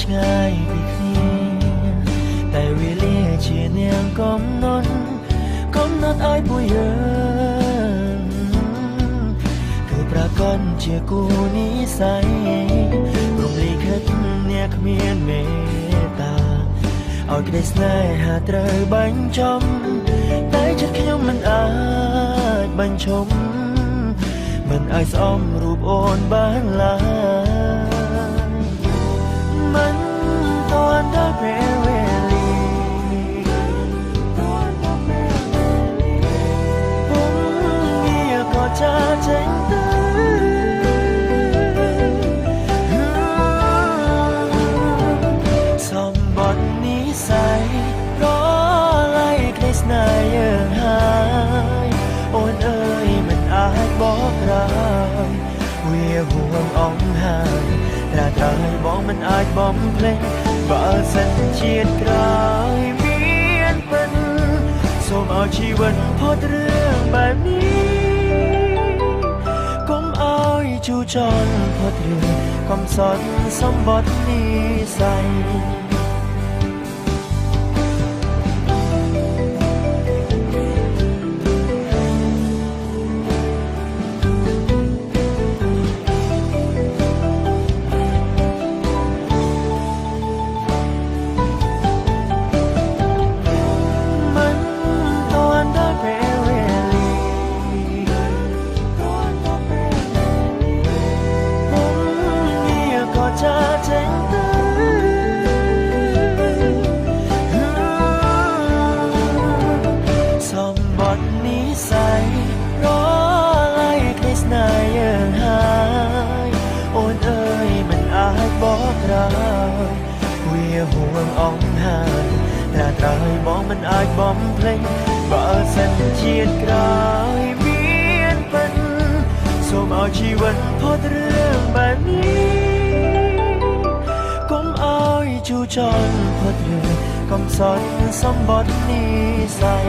ឆ្ងាយពីគ្នាតែវេលាជានាងកំណត់ឲ្យពួកយើងគឺប្រកាសជាគូនិស្ស័យរំលីខិតអ្នកគ្មានមេត្តាឲ្យក្តីស្នេហាត្រូវបញ្ចំតែចិត្តខ្ញុំមិនអាចបញ្ឈប់មិនអាចស្អមរូបអូនបានឡើយមិនទាន់ដល់ពេលវេលាក៏ចាចេញទៅសម្បត្តិនិស្ស័យរលាយក្តីស្នេហ៍យើងហើយអូនអើយមិនអាចបកក្រោយវាហួងអង្ហើយត្រាត្រូវឲ្យបងមិនអាចបំភ្លេចបើសិនជាតិក្រោយមានពិនសូមឲ្យជីវិតផុតរឿងបែបនេះជូចរផុតរឿងកំសត់សម្បត្តិនិស្ស័យចាចេញទៅសម្បត្តិនិស្ស័យរលាយក្តីស្នេហ៍យើងហើយអូនអើយមិនអាចបកក្រោយវាហួងអង្ហើយត្រាត្រូវឲ្យបងមិនអាចបំភ្លេចបើសិនជាតិក្រោយមានពិនសូមឲ្យជីវិតផុតរឿងបែបនេះជូចរផុតរឿងកំសត់សម្បត្តិនិស្ស័យ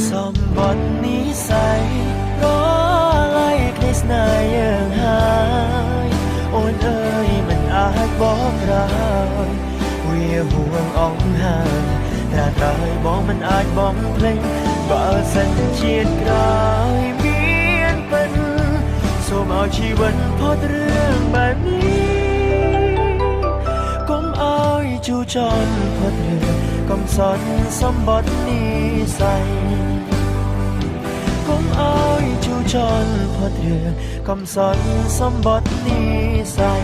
សម្បត្តិនិស្ស័យរលាយក្តីស្នេហ៍យើងអូនអើយមិនអាចបកក្រោយវាហួងអង្ហើយត្រាត្រូវឲ្យបងមិនអាចបំភ្លេចបើសិនជាតិក្រោយមានពិនសូមឲ្យជីវិតផុតរឿងបែបនេះកុំឲ្យជូចរផុតរឿងកំសត់សម្បត្តិនិស្ស័យកុំឲ្យជូចរផុតរឿងកំសត់សម្បត្តិនិស្ស័យ